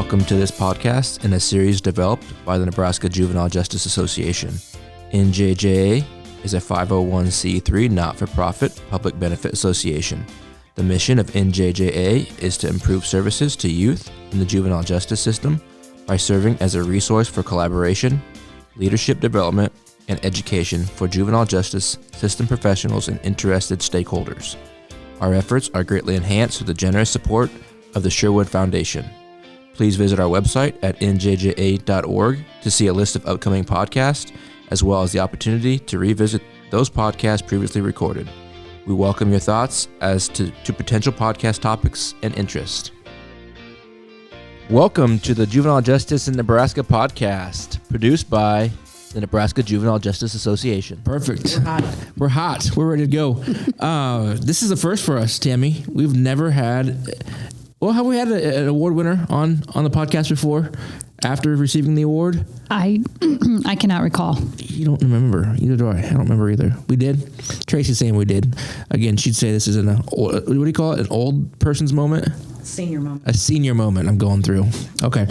Welcome to this podcast in a series developed by the Nebraska Juvenile Justice Association. NJJA is a 501c3 not-for-profit public benefit association. The mission of NJJA is to improve services to youth in the juvenile justice system by serving as a resource for collaboration, leadership development, and education for juvenile justice system professionals and interested stakeholders. Our efforts are greatly enhanced with the generous support of the Sherwood Foundation. Please visit our website at njja.org to see a list of upcoming podcasts, as well as the opportunity to revisit those podcasts previously recorded. We welcome your thoughts as to potential podcast topics and interest. Welcome to the Juvenile Justice in Nebraska podcast, produced by the Nebraska Juvenile Justice Association. Perfect. We're hot. We're ready to go. This is the first for us, Tammy. We've never had... Well, have we had an award winner on the podcast before after receiving the award? I cannot recall. You don't remember. Either do I. I don't remember either. We did? Tracy's saying we did. Again, she'd say this is what do you call it? An old person's moment? Senior moment. A senior moment I'm going through. Okay.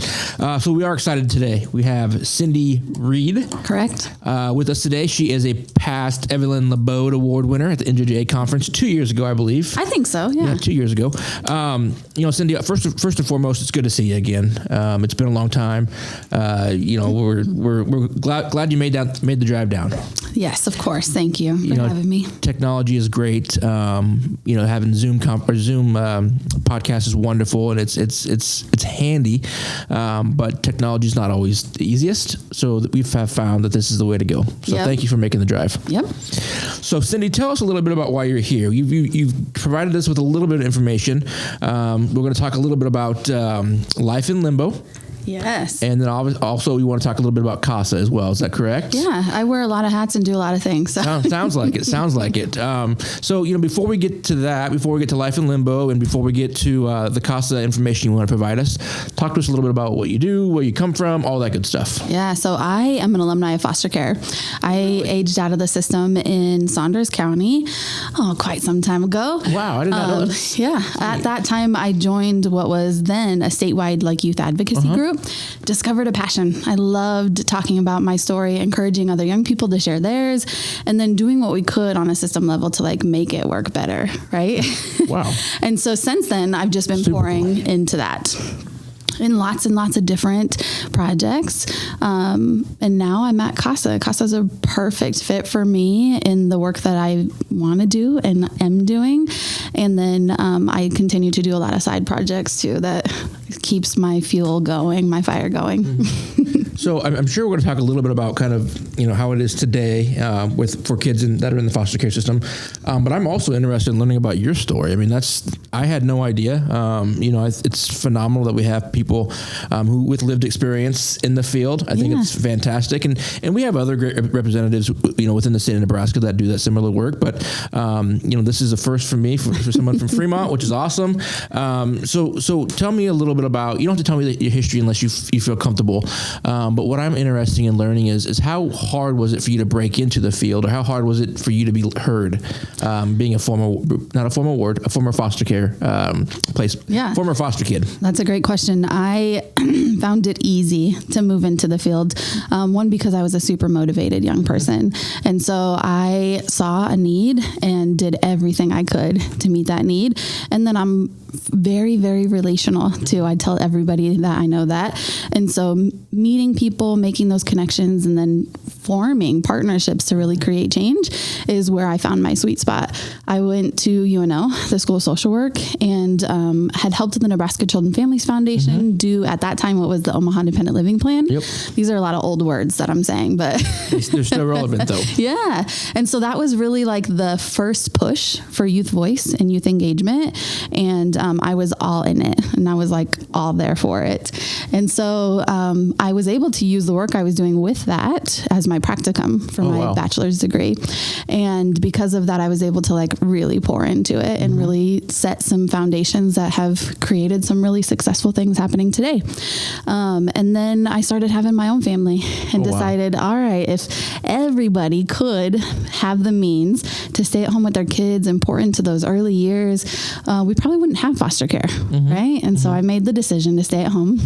So we are excited today. We have Cindy Reed. Correct. With us today. She is a past Evelyn Labode Award winner at the NJJA conference 2 years ago, I believe. I think so, yeah. 2 years ago. Cindy, first and foremost, it's good to see you again. It's been a long time. We're glad you made the drive down. Yes, of course. Thank you for having me. Technology is great. Having Zoom podcast is wonderful, and it's handy. But technology is not always the easiest. So we have found that this is the way to go. So Thank you for making the drive. Yep. So Cindy, tell us a little bit about why you're here. You've provided us with a little bit of information. We're going to talk a little bit about life in Limbo. Yes. And then also we want to talk a little bit about CASA as well. Is that correct? Yeah, I wear a lot of hats and do a lot of things. So. Sounds like it. So, before we get to that, before we get to life in Limbo, and before we get to the CASA information you want to provide us, talk to us a little bit about what you do, where you come from, all that good stuff. Yeah, so I am an alumni of foster care. I aged out of the system in Saunders County quite some time ago. Wow, I did not know that. Yeah, at that time I joined what was then a statewide youth advocacy group. Discovered a passion. I loved talking about my story, encouraging other young people to share theirs, and then doing what we could on a system level to make it work better, right? Wow. And so since then, I've just been pouring into that in lots and lots of different projects. And now I'm at CASA. CASA is a perfect fit for me in the work that I want to do and am doing. And then I continue to do a lot of side projects too that keeps my fuel going, my fire going. Mm-hmm. So I'm sure we're going to talk a little bit about kind of, how it is today for kids that are in the foster care system. But I'm also interested in learning about your story. I mean, I had no idea. It's phenomenal that we have people who with lived experience in the field. I think it's fantastic. And we have other great representatives, within the state of Nebraska that do that similar work. But, this is a first for me, for someone from Fremont, which is awesome. So tell me a little bit about, you don't have to tell me your history unless you feel comfortable. But what I'm interested in learning is how hard was it for you to break into the field, or how hard was it for you to be heard, being a former foster care place, former foster kid? That's a great question. I found it easy to move into the field. One, because I was a super motivated young person. And so I saw a need and did everything I could to meet that need. And then I'm very, very relational too. I tell everybody that I know that. And so meeting people, making those connections, and then forming partnerships to really create change is where I found my sweet spot. I went to UNO, the School of Social Work, and had helped the Nebraska Children and Families Foundation do, at that time, what was the Omaha Independent Living Plan. Yep. These are a lot of old words that I'm saying, but they're still relevant though. Yeah. And so that was really the first push for youth voice and youth engagement. And I was all in it, and I was all there for it. And so I was able to use the work I was doing with that as my practicum for my bachelor's degree. And because of that, I was able to really pour into it and really set some foundations that have created some really successful things happening today. And then I started having my own family and decided, all right, if everybody could have the means to stay at home with their kids and pour into those early years, we probably wouldn't have foster care, right? And so I made the decision to stay at home.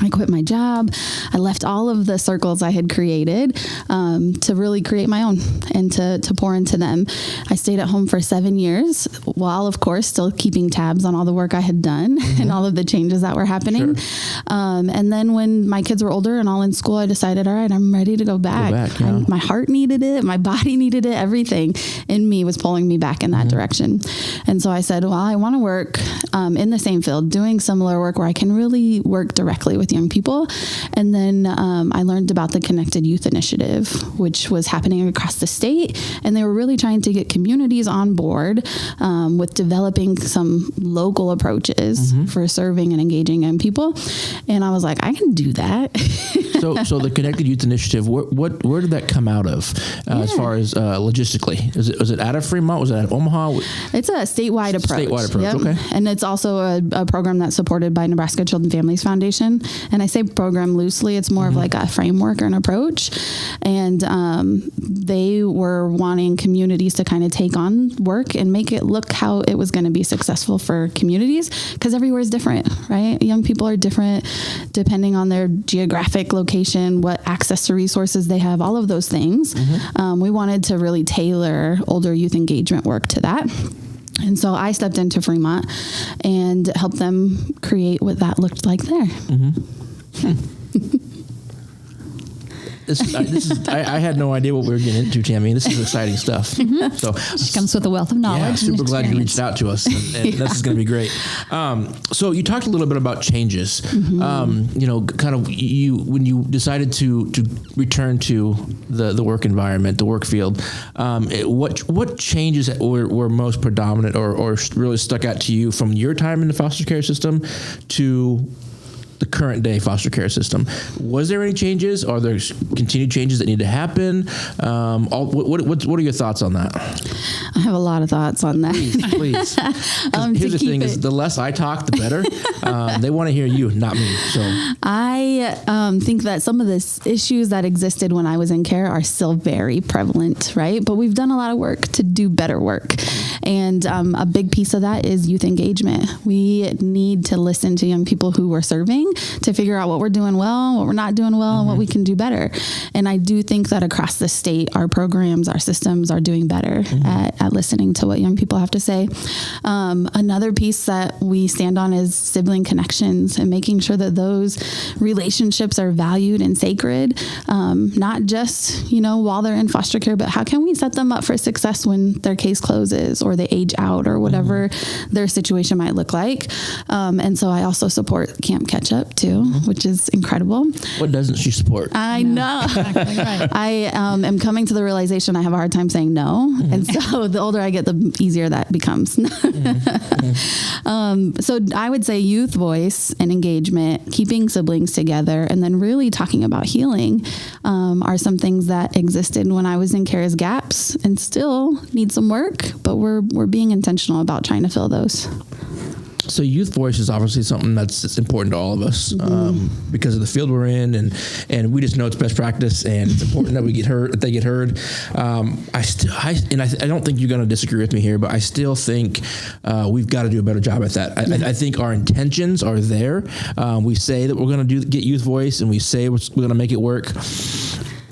I quit my job. I left all of the circles I had created to really create my own and to pour into them. I stayed at home for 7 years while, of course, still keeping tabs on all the work I had done and all of the changes that were happening. Sure. And then when my kids were older and all in school, I decided, all right, I'm ready to go back. My heart needed it. My body needed it. Everything in me was pulling me back in that direction. And so I said, well, I want to work in the same field, doing similar work where I can really work directly with young people. And then I learned about the Connected Youth Initiative, which was happening across the state. And they were really trying to get communities on board with developing some local approaches for serving and engaging young people. And I was like, I can do that. So the Connected Youth Initiative, where did that come out of as far as logistically? Was it out of Fremont? Was it out of Omaha? It's a statewide approach. Statewide approach, okay. And it's also a program that's supported by Nebraska Children and Families Foundation. And I say program loosely, it's more of like a framework or an approach. And they were wanting communities to kind of take on work and make it look how it was going to be successful for communities, because everywhere is different, right? Young people are different depending on their geographic location, what access to resources they have, all of those things. We wanted to really tailor older youth engagement work to that. And so I stepped into Fremont and helped them create what that looked like there. I had no idea what we were getting into, Tammy. This is exciting stuff. So she comes with a wealth of knowledge. Yeah, super glad you reached out to us, and this is going to be great. So you talked a little bit about changes. Kind of when you decided to return to the work environment, the work field. What changes were most predominant or really stuck out to you from your time in the foster care system to the current day foster care system? Was there any changes? Are there continued changes that need to happen? What are your thoughts on that? I have a lot of thoughts on that. Please. Here's the thing: is the less I talk, the better. They want to hear you, not me. So I think that some of the issues that existed when I was in care are still very prevalent, right? But we've done a lot of work to do better work. And a big piece of that is youth engagement. We need to listen to young people who we're serving to figure out what we're doing well, what we're not doing well, and what we can do better. And I do think that across the state, our programs, our systems are doing better at listening to what young people have to say. Another piece that we stand on is sibling connections and making sure that those relationships are valued and sacred, not just, while they're in foster care, but how can we set them up for success when their case closes or they age out or whatever their situation might look like. And so I also support Camp Catch Up too, which is incredible. What doesn't she support? I know. Exactly right. I am coming to the realization I have a hard time saying no. And so the older I get, the easier that becomes. So I would say youth voice and engagement, keeping siblings together, and then really talking about healing are some things that existed when I was in care as gaps and still need some work, but we're being intentional about trying to fill those. So youth voice is obviously something that's important to all of us because of the field we're in, and we just know it's best practice, and it's important that we get heard. That they get heard. I don't think you're going to disagree with me here, but I still think we've got to do a better job at that. I think our intentions are there. We say that we're going to get youth voice, and we say we're going to make it work.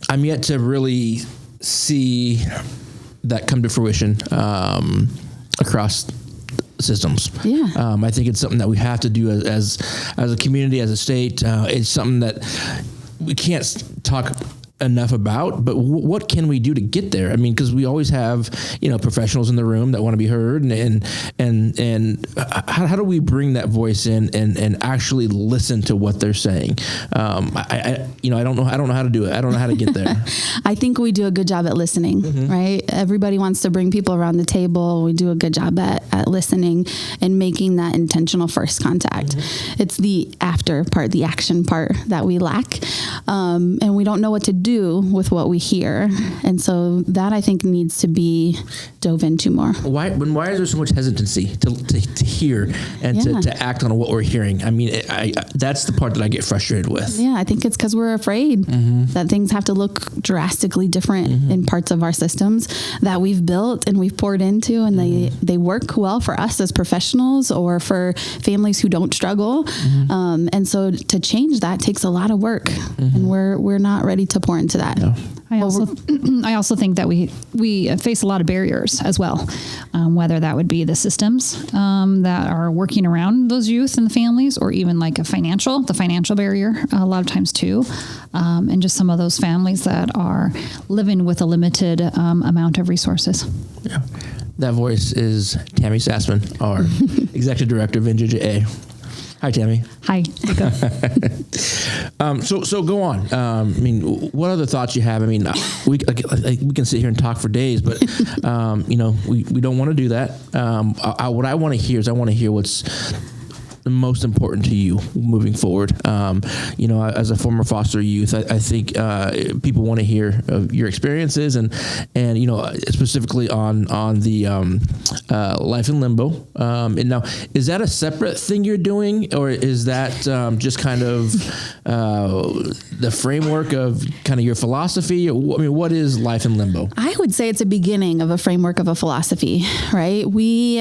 I'm yet to really see that come to fruition across systems. I think it's something that we have to do as a community, as a state. It's something that we can't talk enough about, but what can we do to get there? I mean, because we always have, professionals in the room that want to be heard, and how do we bring that voice in and actually listen to what they're saying? I don't know how to do it. I don't know how to get there. I think we do a good job at listening, right? Everybody wants to bring people around the table. We do a good job at listening and making that intentional first contact. It's the after part, the action part that we lack. And we don't know what to do with what we hear. And so that I think needs to be dove into more. Why is there so much hesitancy to hear and to act on what we're hearing? I mean, that's the part that I get frustrated with. Yeah, I think it's because we're afraid that things have to look drastically different in parts of our systems that we've built and we've poured into, and they work well for us as professionals or for families who don't struggle. And so to change that takes a lot of work, and we're not ready to pour into that. No. I also think that we face a lot of barriers as well, whether that would be the systems that are working around those youth and the families, or even like the financial barrier a lot of times too, and just some of those families that are living with a limited amount of resources. Yeah. That voice is Tammy Sassaman, our Executive Director of NJJA. Hi, Tammy. Hi, Rico. So go on. I mean, what other thoughts you have? I mean, we can sit here and talk for days, but we don't want to do that. What I want to hear is what's the most important to you moving forward. As a former foster youth, I think people want to hear of your experiences and specifically on the life in limbo. And now, is that a separate thing you're doing, or is that just kind of the framework of kind of your philosophy? I mean, what is life in limbo? I would say it's a beginning of a framework of a philosophy, right? We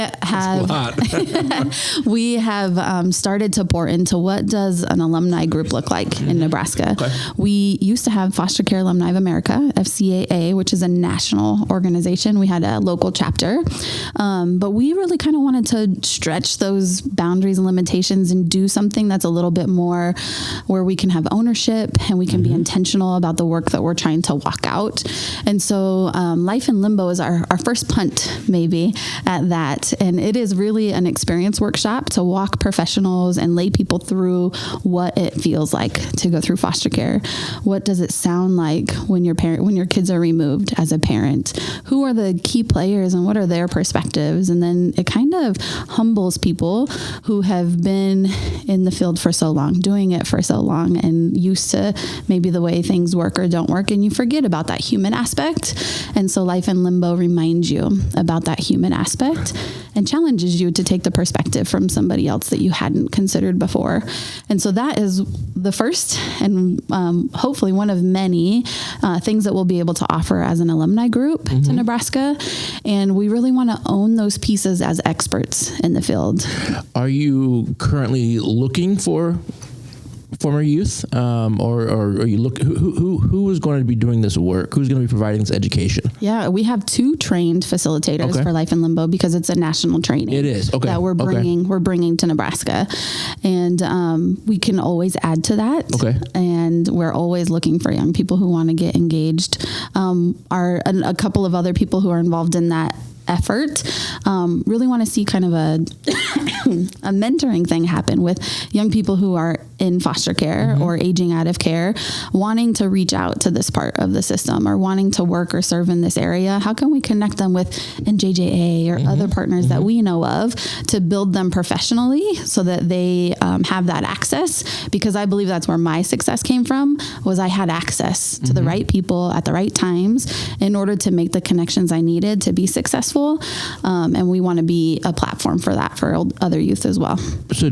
have started to pour into what does an alumni group look like in Nebraska. Okay. We used to have Foster Care Alumni of America, FCAA, which is a national organization. We had a local chapter, but we really kind of wanted to stretch those boundaries and limitations and do something that's a little bit more where we can have ownership and we can be intentional about the work that we're trying to walk out. And so Life in Limbo is our first punt maybe at that. And it is really an experience workshop to walk professionals and lay people through what it feels like to go through foster care. What does it sound like when your kids are removed as a parent? Who are the key players and what are their perspectives? And then it kind of humbles people who have been in the field for so long, doing it for so long, and used to maybe the way things work or don't work, and you forget about that human aspect. And so Life in Limbo reminds you about that human aspect and challenges you to take the perspective from somebody else that you hadn't considered before. And so that is the first and hopefully one of many things that we'll be able to offer as an alumni group to Nebraska. And we really want to own those pieces as experts in the field. Are you currently looking for former youth, or are you look who is going to be doing this work? Who's going to be providing this education? Yeah, we have 2 trained facilitators for Life in Limbo because it's a national training. It is that we're bringing to Nebraska, and we can always add to that. Okay, and we're always looking for young people who want to get engaged. A couple of other people who are involved in that effort really want to see kind of a mentoring thing happen with young people who are in foster care or aging out of care, wanting to reach out to this part of the system or wanting to work or serve in this area. How can we connect them with NJJA or other partners that we know of to build them professionally so that they have that access? Because I believe that's where my success came from, was I had access to the right people at the right times in order to make the connections I needed to be successful. And we want to be a platform for that for other youth as well. So,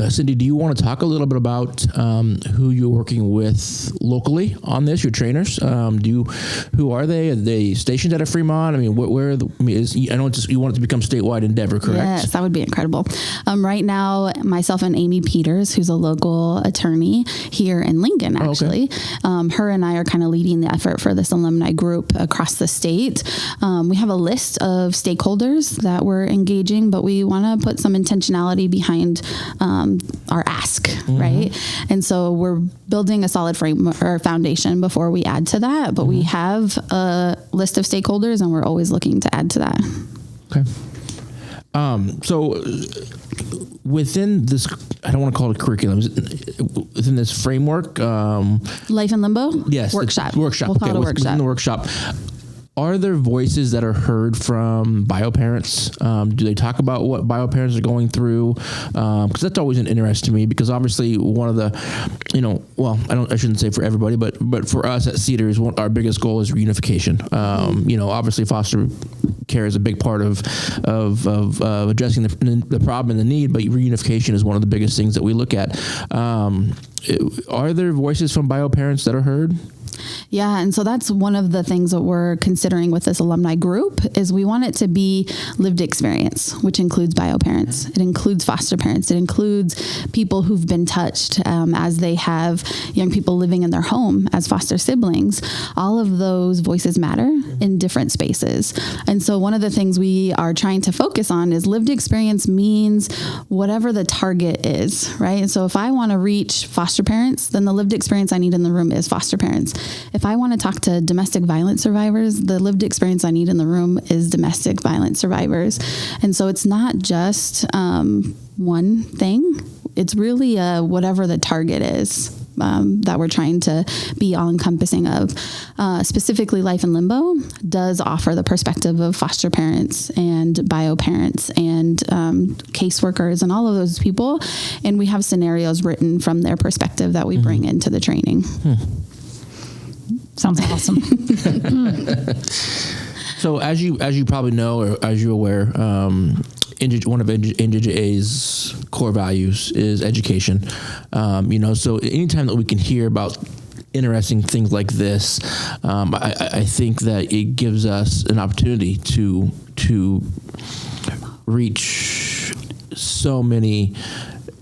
Cindy, do you want to talk a little bit about who you're working with locally on this? Your trainers, who are they? Are they stationed out of Fremont? I mean, where are I know you want it to become statewide endeavor, correct? Yes, that would be incredible. Right now, myself and Amy Peters, who's a local attorney here in Lincoln, actually, her and I are kind of leading the effort for this alumni group across the state. We have a list of stakeholders that we're engaging, but we want to put some intentionality behind our ask, right? And so we're building a solid foundation before we add to that, but we have a list of stakeholders and we're always looking to add to that. Okay. So within this, I don't want to call it a curriculum, within this framework, Life in Limbo? Yes. Workshop. Workshop. We'll call it a workshop. Within the workshop, Are there voices that are heard from bio parents? Do they talk about what bio parents are going through? Because that's always an interest to me, because obviously one of the, I shouldn't say for everybody, but for us at Cedars, our biggest goal is reunification. Obviously foster care is a big part of addressing the problem and the need, but reunification is one of the biggest things that we look at. Are there voices from bio parents that are heard? Yeah, and so that's one of the things that we're considering with this alumni group is we want it to be lived experience, which includes bio parents. It includes foster parents. It includes people who've been touched as they have young people living in their home as foster siblings. All of those voices matter in different spaces. And so one of the things we are trying to focus on is lived experience means whatever the target is, right? And so if I want to reach foster parents, then the lived experience I need in the room is foster parents. If I want to talk to domestic violence survivors, the lived experience I need in the room is domestic violence survivors. And so it's not just one thing. It's really whatever the target is that we're trying to be all-encompassing of. Specifically, Life in Limbo does offer the perspective of foster parents and bio parents and caseworkers and all of those people. And we have scenarios written from their perspective that we bring into the training. Sounds awesome. So as you probably know, or as you're aware, one of NJJA's core values is education. So anytime that we can hear about interesting things like this, I think that it gives us an opportunity to reach so many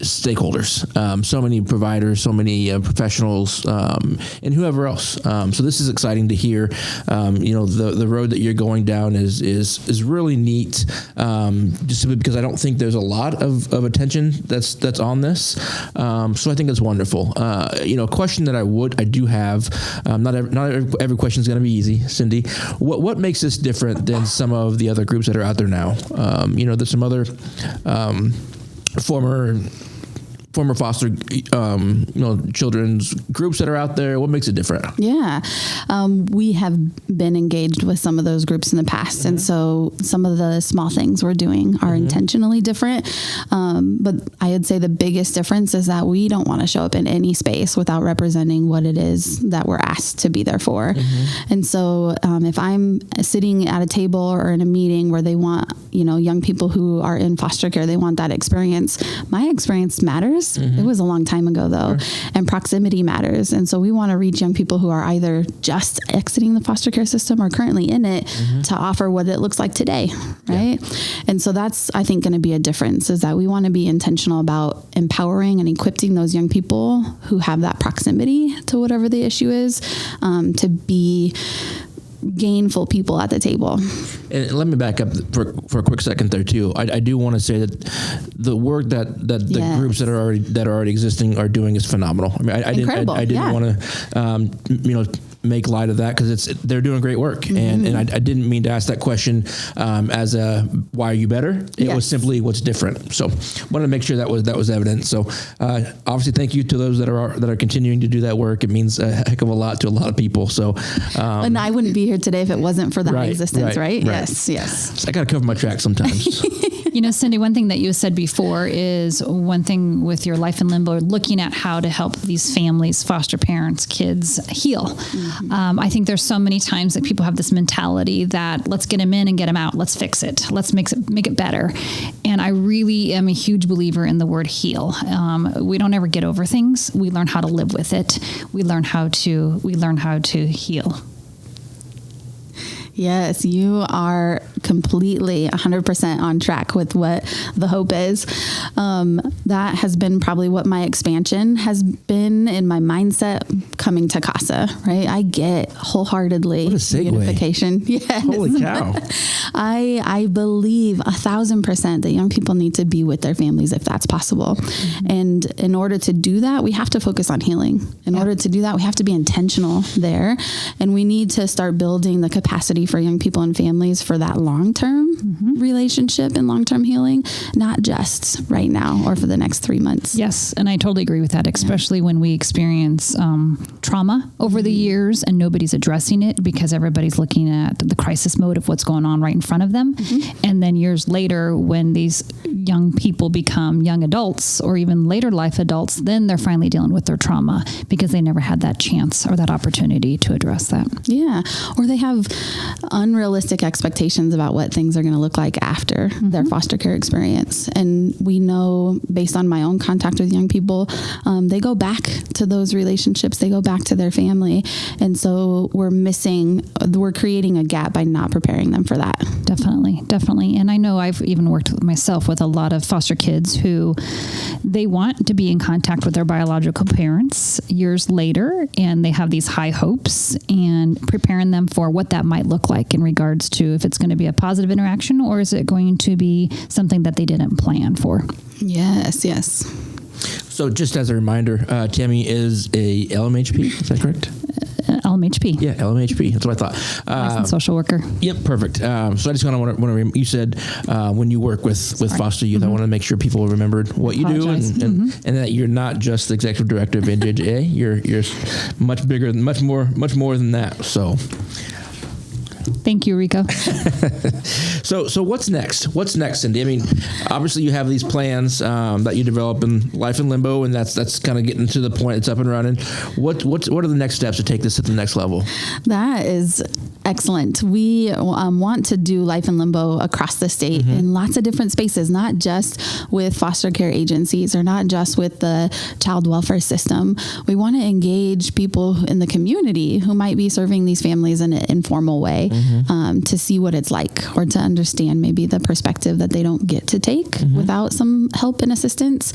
stakeholders, so many providers, so many professionals, and whoever else. So this is exciting to hear. The road that you're going down is really neat. Just simply because I don't think there's a lot of attention that's on this. So I think it's wonderful. A question that I do have. Not every question is going to be easy, Cindy. What makes this different than some of the other groups that are out there now? There's some other former foster, children's groups that are out there. What makes it different? Yeah. We have been engaged with some of those groups in the past. And so some of the small things we're doing are intentionally different. But I would say the biggest difference is that we don't want to show up in any space without representing what it is that we're asked to be there for. And so if I'm sitting at a table or in a meeting where they want, young people who are in foster care, they want that experience. My experience matters. It was a long time ago though. Sure. And proximity matters. And so we want to reach young people who are either just exiting the foster care system or currently in it to offer what it looks like today. Right. Yeah. And so that's, I think, going to be a difference, is that we want to be intentional about empowering and equipping those young people who have that proximity to whatever the issue is, to be gainful people at the table. And let me back up for a quick second there too. I do want to say that the work that the groups that are already existing are doing is phenomenal. I mean, I didn't want to make light of that, because they're doing great work, and I didn't mean to ask that question as a why are you better. It was simply what's different. So wanted to make sure that was evident. So obviously, thank you to those that are continuing to do that work. It means a heck of a lot to a lot of people. So and I wouldn't be here today if it wasn't for that existence, right? Yes. So I got to cover my tracks sometimes. Cindy, one thing that you said before is one thing with your Life in Limbo, looking at how to help these families, foster parents, kids heal. I think there's so many times that people have this mentality that let's get them in and get them out. Let's fix it. Let's make it better. And I really am a huge believer in the word heal. We don't ever get over things. We learn how to live with it. We learn how to heal. Yes, you are completely 100% on track with what the hope is. That has been probably what my expansion has been in my mindset coming to CASA, right? I get wholeheartedly unification. Yes. Holy cow. I believe 1,000% that young people need to be with their families if that's possible. And in order to do that, we have to focus on healing. In order to do that, we have to be intentional there. And we need to start building the capacity for young people and families for that long long-term relationship and long-term healing, not just right now or for the next 3 months. Yes, and I totally agree with that, especially when we experience trauma over the years and nobody's addressing it because everybody's looking at the crisis mode of what's going on right in front of them. And then years later, when these young people become young adults or even later life adults, then they're finally dealing with their trauma because they never had that chance or that opportunity to address that. Yeah. Or they have unrealistic expectations about what things are going to look like after their foster care experience. And we know, based on my own contact with young people, they go back to those relationships. They go back to their family. And so we're creating a gap by not preparing them for that. Definitely. And I know I've even worked myself with a lot of foster kids who they want to be in contact with their biological parents years later, and they have these high hopes, and preparing them for what that might look like in regards to if it's going to be a positive interaction or is it going to be something that they didn't plan for. Yes. So just as a reminder, Tammy is a LMHP. Is that correct? LMHP. Yeah, LMHP. That's what I thought. Licensed social worker. Yep, perfect. So I just kind of want to. You said when you work with foster youth, I want to make sure people remembered what you do, and that you're not just the executive director of NJJA. You're much bigger, much more than that. So. Thank you, Rico. So what's next? What's next, Cindy? I mean, obviously you have these plans that you develop in Life in Limbo, and that's kind of getting to the point. It's up and running. What are the next steps to take this to the next level? That is excellent. We want to do Life in Limbo across the state in lots of different spaces, not just with foster care agencies or not just with the child welfare system. We want to engage people in the community who might be serving these families in an informal way. To see what it's like or to understand maybe the perspective that they don't get to take without some help and assistance.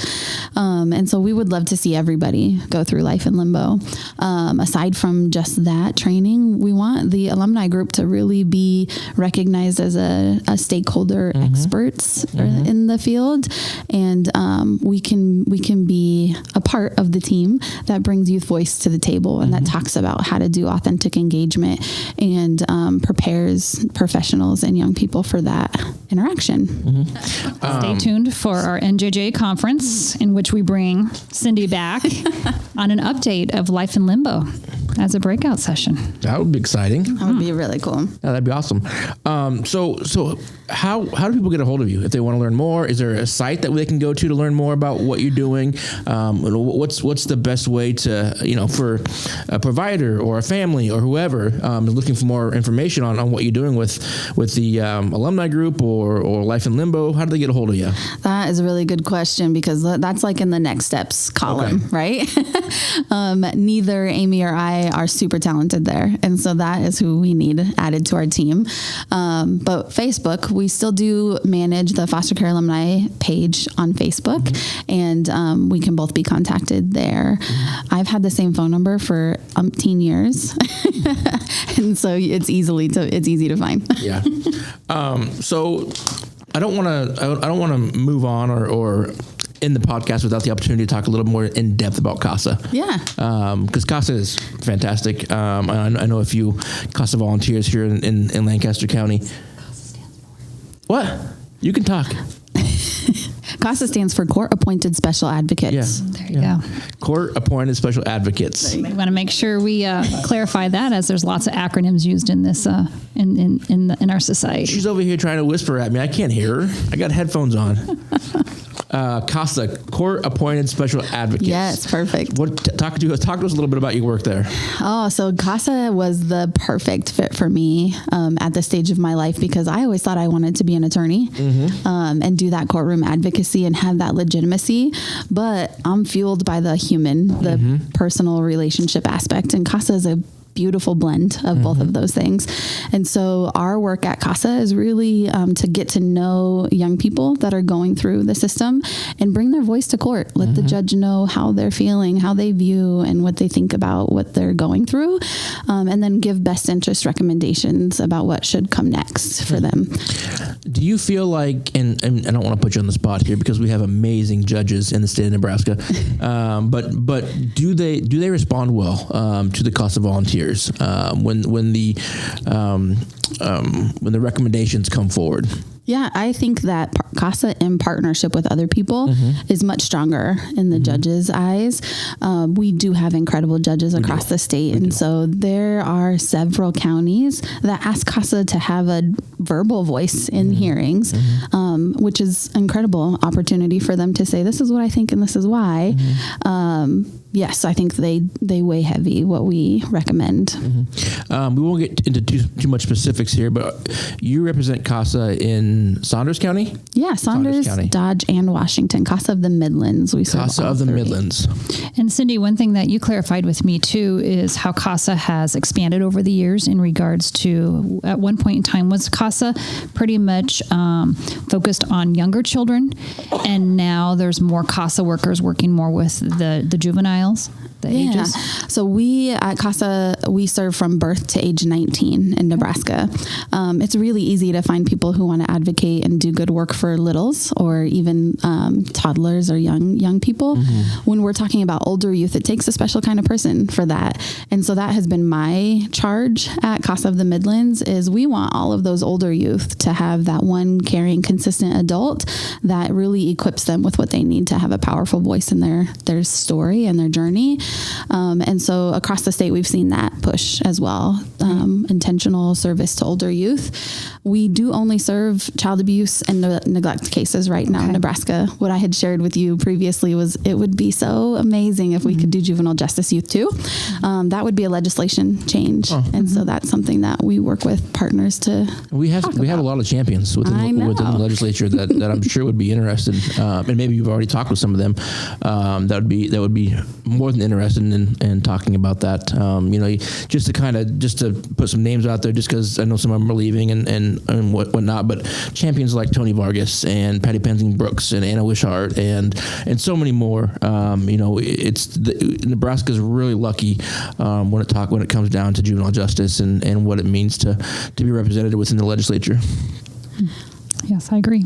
And so we would love to see everybody go through Life in Limbo. Aside from just that training, we want the alumni group to really be recognized as a stakeholder experts in the field. And we can be a part of the team that brings youth voice to the table and that talks about how to do authentic engagement and prepares professionals and young people for that interaction. Stay tuned for our NJJA conference, in which we bring Cindy back on an update of Life in Limbo as a breakout session. That would be exciting. That would be really cool. Yeah, that'd be awesome. So how do people get a hold of you if they want to learn more? Is there a site that they can go to learn more about what you're doing? What's the best way to, for a provider or a family or whoever is looking for more information on what you're doing with the alumni group or Life in Limbo? How do they get a hold of you? That is a really good question because that's like in the next steps column, right? Neither Amy or I are super talented there. And so that is who we need added to our team. But Facebook, we still do manage the foster care alumni page on Facebook, and we can both be contacted there. I've had the same phone number for umpteen years. And so it's easy to find. Yeah. So I don't want to move on or end the podcast without the opportunity to talk a little more in depth about CASA. Yeah. Because CASA is fantastic. I know a few CASA volunteers here in Lancaster County. What? You can talk. CASA stands for Court Appointed Special Advocates. Yeah. There you go. Court Appointed Special Advocates. We want to make sure we clarify that, as there's lots of acronyms used in this in our society. She's over here trying to whisper at me. I can't hear her. I got headphones on. CASA, Court Appointed Special Advocates. Yes, perfect. Talk to us a little bit about your work there. Oh, so CASA was the perfect fit for me at this stage of my life because I always thought I wanted to be an attorney and do that courtroom advocacy and have that legitimacy. But I'm fueled by the human, the personal relationship aspect, and CASA is a beautiful blend of both of those things. And so our work at CASA is really to get to know young people that are going through the system and bring their voice to court. Let the judge know how they're feeling, how they view and what they think about what they're going through, and then give best interest recommendations about what should come next for them. Do you feel like, and I don't want to put you on the spot here because we have amazing judges in the state of Nebraska, but do they respond well to the CASA volunteers? years when the recommendations come forward? Yeah, I think that CASA in partnership with other people is much stronger in the judges' eyes. We do have incredible judges across the state. So there are several counties that ask CASA to have a verbal voice in hearings, which is incredible opportunity for them to say, this is what I think and this is why. Yes, I think they weigh heavy what we recommend. We won't get into too much specifics here, but you represent CASA in Saunders County? Yeah, Saunders County. Dodge, and Washington. CASA of the Midlands. We serve CASA of the Midlands. And Cindy, one thing that you clarified with me too is how CASA has expanded over the years in regards to, at one point in time, was CASA pretty much focused on younger children, and now there's more CASA workers working more with the juveniles, the ages? So we at CASA, we serve from birth to age 19 in Nebraska. It's really easy to find people who want to advocate and do good work for littles or even toddlers or young people. When we're talking about older youth, it takes a special kind of person for that. And so that has been my charge at CASA of the Midlands, is we want all of those older youth to have that one caring, consistent adult that really equips them with what they need to have a powerful voice in their story and their journey. And so across the state, we've seen that push as well. Intentional service to older youth. We do only serve child abuse and neglect cases right now in Nebraska. What I had shared with you previously was it would be so amazing if we could do juvenile justice youth too. That would be a legislation change. And so that's something that we work with partners to We have a lot of champions within the legislature that I'm sure would be interested, and maybe you've already talked with some of them. That would be more than interested in talking about that. Just to put some names out there, just because I know some of them are leaving and whatnot. But champions like Tony Vargas and Patty Penzing Brooks and Anna Wishart and so many more. Nebraska's really lucky when it comes down to juvenile justice and what it means to be represented within the legislature. Yes, I agree.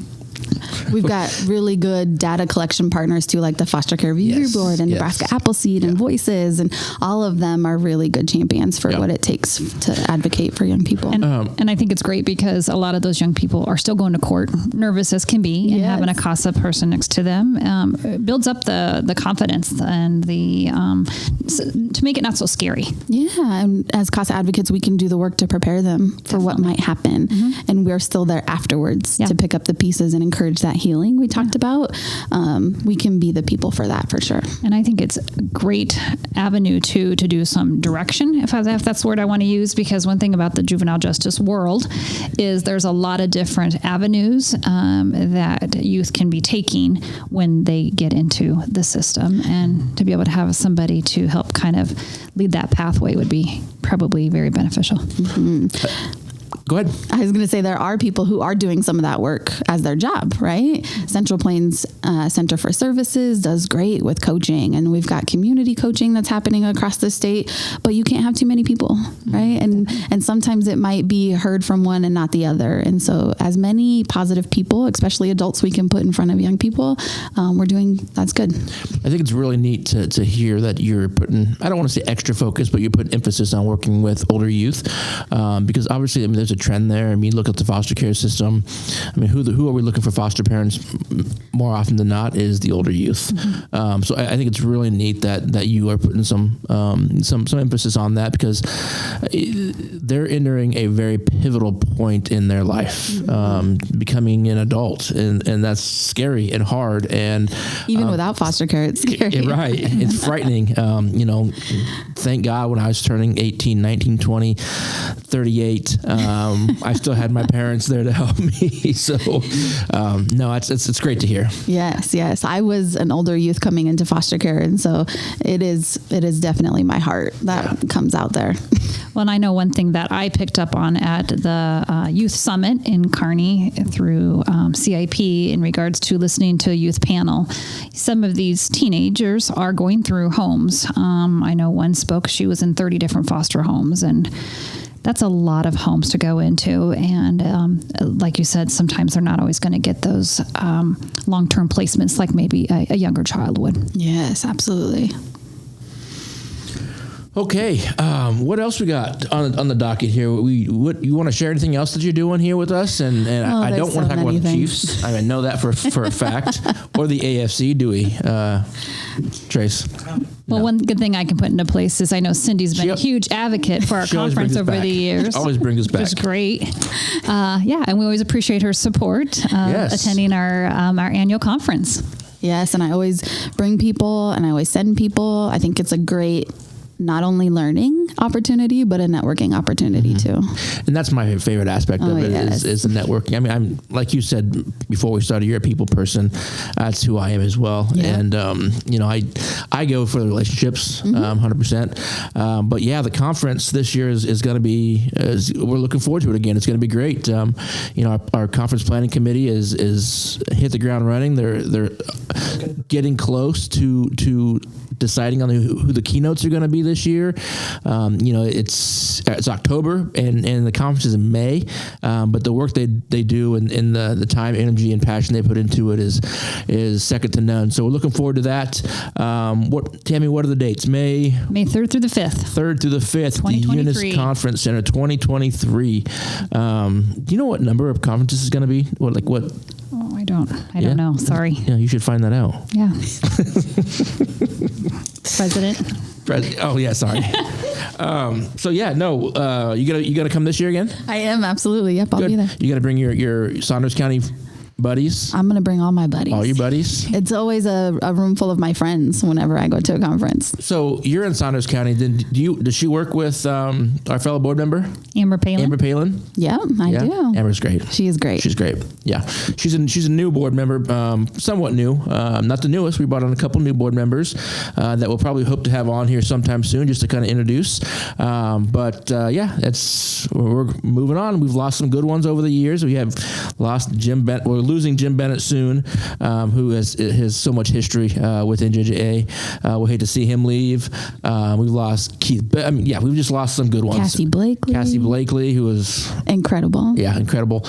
We've got really good data collection partners too, like the Foster Care Review Board and Nebraska Appleseed and Voices, and all of them are really good champions for what it takes to advocate for young people. And I think it's great because a lot of those young people are still going to court, nervous as can be, and having a CASA person next to them builds up the confidence and to make it not so scary. Yeah, and as CASA advocates, we can do the work to prepare them for what might happen, and we're still there afterwards to pick up the pieces and encourage that healing we talked about. We can be the people for that for sure. And I think it's a great avenue to do some direction, if that's the word I want to use, because one thing about the juvenile justice world is there's a lot of different avenues that youth can be taking when they get into the system, and to be able to have somebody to help kind of lead that pathway would be probably very beneficial. Go ahead. I was going to say there are people who are doing some of that work as their job, right? Central Plains Center for Services does great with coaching, and we've got community coaching that's happening across the state, but you can't have too many people, right? And sometimes it might be heard from one and not the other. And so as many positive people, especially adults, we can put in front of young people, that's good. I think it's really neat to hear that you're putting, I don't want to say extra focus, but you're putting emphasis on working with older youth, because obviously, there's a trend there. Look at the foster care system. Who are we looking for foster parents more often than not is the older youth. So I think it's really neat that you are putting some emphasis on that, because they're entering a very pivotal point in their life, becoming an adult, and that's scary and hard. And even without foster care, it's scary. Right. It's frightening. Thank God when I was turning 18, 19, 20, 38, I still had my parents there to help me. So, no, it's great to hear. Yes. I was an older youth coming into foster care, and so it is definitely my heart that comes out there. Well, and I know one thing that I picked up on at the Youth Summit in Kearney through CIP in regards to listening to a youth panel. Some of these teenagers are going through homes. I know one spoke, she was in 30 different foster homes, and that's a lot of homes to go into. And like you said, sometimes they're not always going to get those long-term placements like maybe a younger child would. Yes, absolutely. Okay, what else we got on the docket here? What you want to share anything else that you're doing here with us? And I don't want to talk about the Chiefs. I know that for a fact. Or the AFC, do we, Trace? Well, No. one good thing I can put into place is I know Cindy's been a huge advocate for our She always conference brings us over back. the years. Always brings us back. Which is great. And we always appreciate her support Yes. attending our annual conference. Yes, and I always bring people and I always send people. I think it's a great not only learning opportunity, but a networking opportunity too. And that's my favorite aspect of it yes. is the networking. I mean, I'm like you said before we started, you're a people person. That's who I am as well. Yeah. And I go for the relationships, 100%. But yeah, the conference this year is going to be. We're looking forward to it again. It's going to be great. Our conference planning committee is hit the ground running. They're getting close to deciding on who the keynotes are going to be this year. It's October and the conference is in May, but the work they do and the time, energy, and passion they put into it is second to none. So we're looking forward to that. Tammy, what are the dates? May 3rd through the 5th. 3rd through the 5th, the Eunice 2023. Conference Center 2023. Do you know what number of conferences is going to be? What? Oh, I don't know. Sorry. Yeah, you should find that out. Yeah. President. Oh yeah, sorry. You gonna come this year again? I am, absolutely. Yep, I'll be there. You gotta bring your Saunders County buddies. I'm going to bring all my buddies. All your buddies. It's always a room full of my friends whenever I go to a conference. So you're in Saunders County. Then does she work with our fellow board member Amber Palin. Amber Palin? Yeah, I do. Amber's great. She is great. She's great. Yeah, she's a new board member, somewhat new, not the newest. We brought on a couple new board members that we'll probably hope to have on here sometime soon, just to kind of introduce. We're moving on. We've lost some good ones over the years. We have lost Jim Bennett. We're losing Jim Bennett soon, who has so much history with NJJA. We'll hate to see him leave. We've lost Keith. We've just lost some good ones. Cassie Blakely, who was incredible. Yeah, incredible.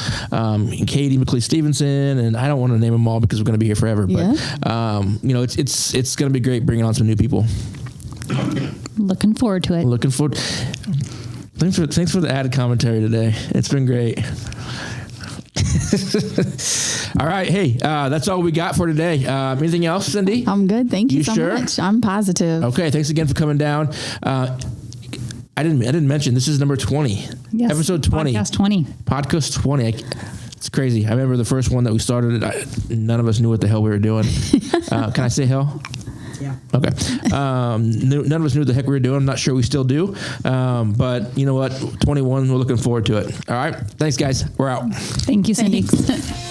Katie McLean-Stevenson, and I don't want to name them all because we're going to be here forever. But it's going to be great bringing on some new people. Looking forward to it. Looking forward. Thanks for the added commentary today. It's been great. All right. Hey, that's all we got for today. Anything else, Cindy? I'm good. Thank you so sure? much. I'm positive. Okay. Thanks again for coming down. I didn't mention this is number 20. Yes, Episode 20. Podcast 20. It's crazy. I remember the first one that we started. None of us knew what the hell we were doing. Can I say hell? Yeah. Okay. None of us knew what the heck we were doing. I'm not sure we still do. But you know what? 21, we're looking forward to it. All right. Thanks, guys. We're out. Thank you, Cindy. Thanks.